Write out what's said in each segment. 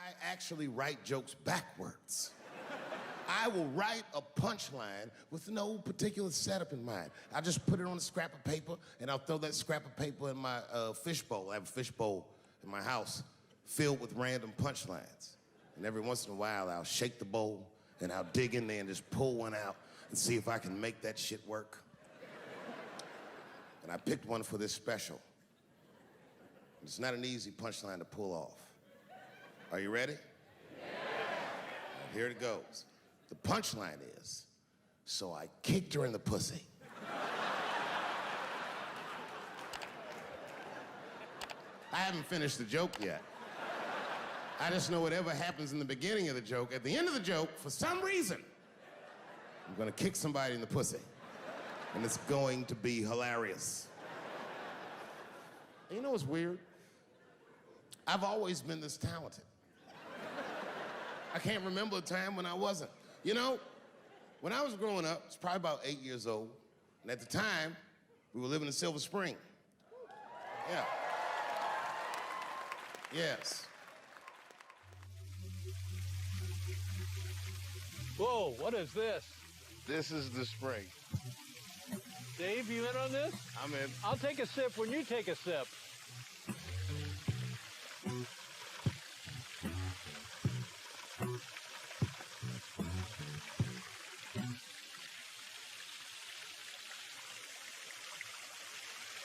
I actually write jokes backwards. I will write a punchline with no particular setup in mind. I just put it on a scrap of paper, and I'll throw that scrap of paper in my fishbowl. I have a fishbowl in my house filled with random punchlines. And every once in a while, I'll shake the bowl, and I'll dig in there and just pull one out and see if I can make that shit work. And I picked one for this special. It's not an easy punchline to pull off. Are you ready? Yeah. Here it goes. The punchline is, so I kicked her in the pussy. I haven't finished the joke yet. I just know whatever happens in the beginning of the joke, at the end of the joke, for some reason, I'm gonna kick somebody in the pussy. And it's going to be hilarious. And you know what's weird? I've always been this talented. I can't remember a time when I wasn't. You know, when I was growing up, I was probably about 8 years old, and at the time, we were living in Silver Spring. Yeah. Yes. Whoa, what is this? This is the spring. Dave, you in on this? I'm in. I'll take a sip when you take a sip.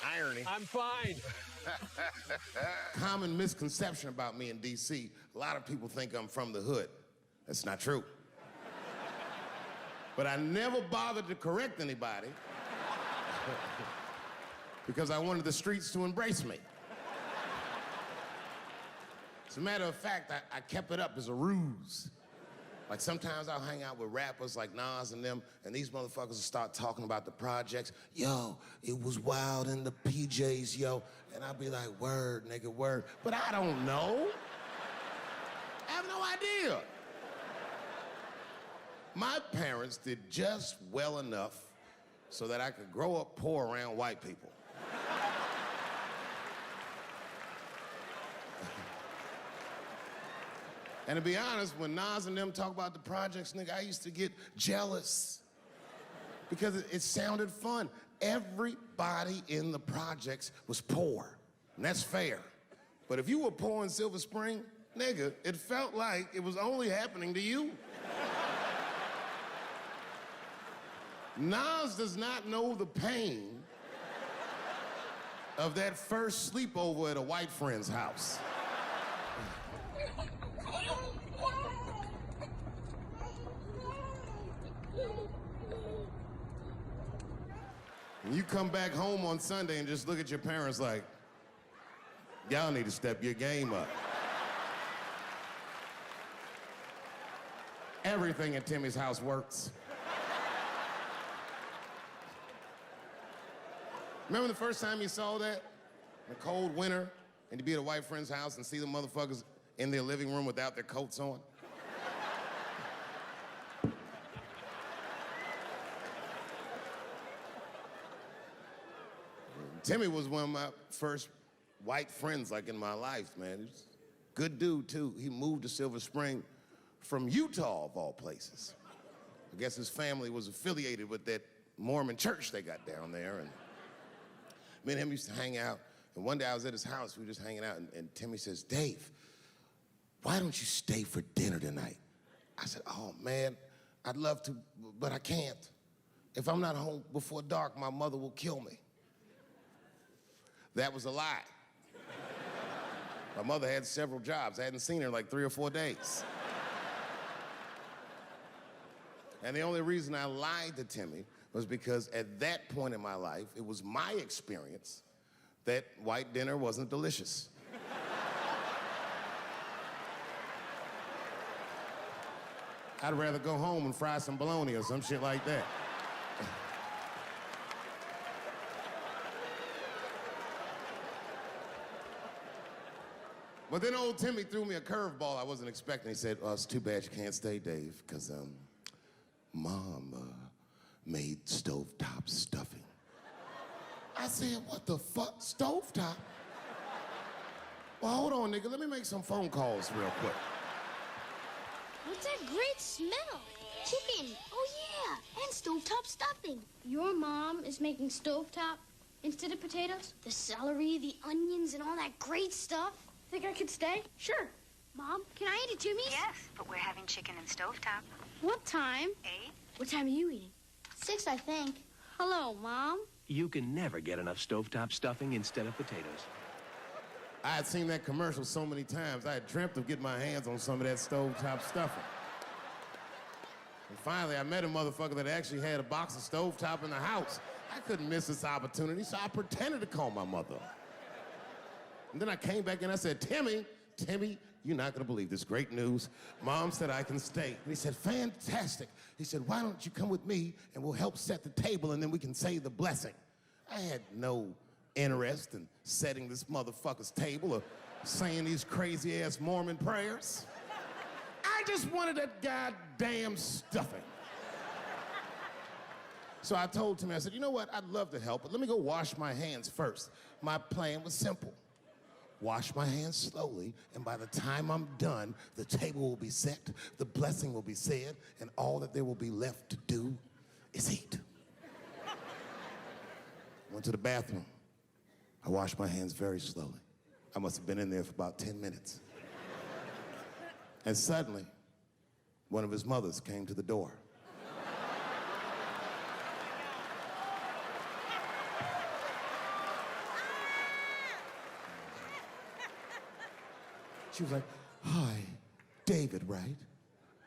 Irony. I'm fine. Common misconception about me in D.C. A lot of people think I'm from the hood. That's not true. But I never bothered to correct anybody because I wanted the streets to embrace me. As a matter of fact, I kept it up as a ruse. Like sometimes I'll hang out with rappers like Nas and them, and these motherfuckers will start talking about the projects. Yo, it was wild in the PJs, yo. And I'll be like, word, nigga, word. But I don't know. I have no idea. My parents did just well enough so that I could grow up poor around white people. And to be honest, when Nas and them talk about the projects, nigga, I used to get jealous because it sounded fun. Everybody in the projects was poor, and that's fair. But if you were poor in Silver Spring, nigga, it felt like it was only happening to you. Nas does not know the pain of that first sleepover at a white friend's house. And you come back home on Sunday and just look at your parents like, y'all need to step your game up. Everything at Timmy's house works. Remember the first time you saw that? In a cold winter, and to be at a white friend's house and see the motherfuckers in their living room without their coats on? Timmy was one of my first white friends, like, in my life, man. He was a good dude, too. He moved to Silver Spring from Utah, of all places. I guess his family was affiliated with that Mormon church they got down there, and me and him used to hang out. And one day I was at his house, we were just hanging out, and Timmy says, Dave, why don't you stay for dinner tonight? I said, oh, man, I'd love to, but I can't. If I'm not home before dark, my mother will kill me. That was a lie. My mother had several jobs. I hadn't seen her in like 3 or 4 days. And the only reason I lied to Timmy was because at that point in my life, it was my experience that white dinner wasn't delicious. I'd rather go home and fry some bologna or some shit like that. But then old Timmy threw me a curveball I wasn't expecting. He said, oh, it's too bad you can't stay, Dave, because Mom made stovetop stuffing. I said, what the fuck, stovetop? Well, hold on, nigga, let me make some phone calls real quick. What's that great smell? Chicken. Oh, yeah. And stovetop stuffing. Your mom is making stovetop instead of potatoes? The celery, the onions, and all that great stuff? Think I could stay? Sure. Mom, can I eat at Jimmy's? Yes, but we're having chicken and stovetop. What time? 8? What time are you eating? 6, I think. Hello, Mom. You can never get enough stovetop stuffing instead of potatoes. I had seen that commercial so many times, I had dreamt of getting my hands on some of that stovetop stuffing. And finally, I met a motherfucker that actually had a box of stovetop in the house. I couldn't miss this opportunity, so I pretended to call my mother. And then I came back and I said, Timmy, you're not gonna believe this great news. Mom said I can stay. And he said, fantastic. He said, why don't you come with me and we'll help set the table and then we can say the blessing. I had no interest in setting this motherfucker's table or saying these crazy ass Mormon prayers. I just wanted that goddamn stuffing. So I told Timmy, I said, you know what, I'd love to help, but let me go wash my hands first. My plan was simple. Wash my hands slowly, and by the time I'm done, the table will be set, the blessing will be said, and all that there will be left to do is eat. Went to the bathroom. I washed my hands very slowly. I must have been in there for about 10 minutes. And suddenly, one of his mothers came to the door. She was like, hi, David, right?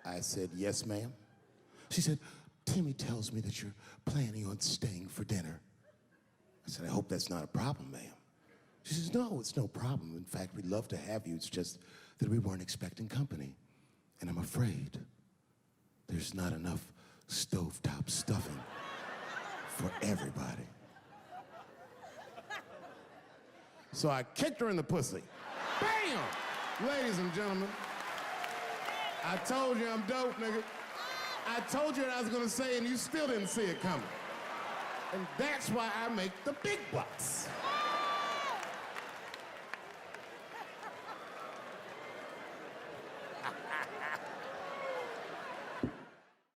I said, yes, ma'am. She said, Timmy tells me that you're planning on staying for dinner. I said, I hope that's not a problem, ma'am. She says, no, it's no problem. In fact, we'd love to have you. It's just that we weren't expecting company. And I'm afraid there's not enough stovetop stuffing for everybody. So I kicked her in the pussy. Bam! Ladies and gentlemen, I told you I'm dope, nigga. I told you what I was gonna say and you still didn't see it coming. And that's why I make the big bucks.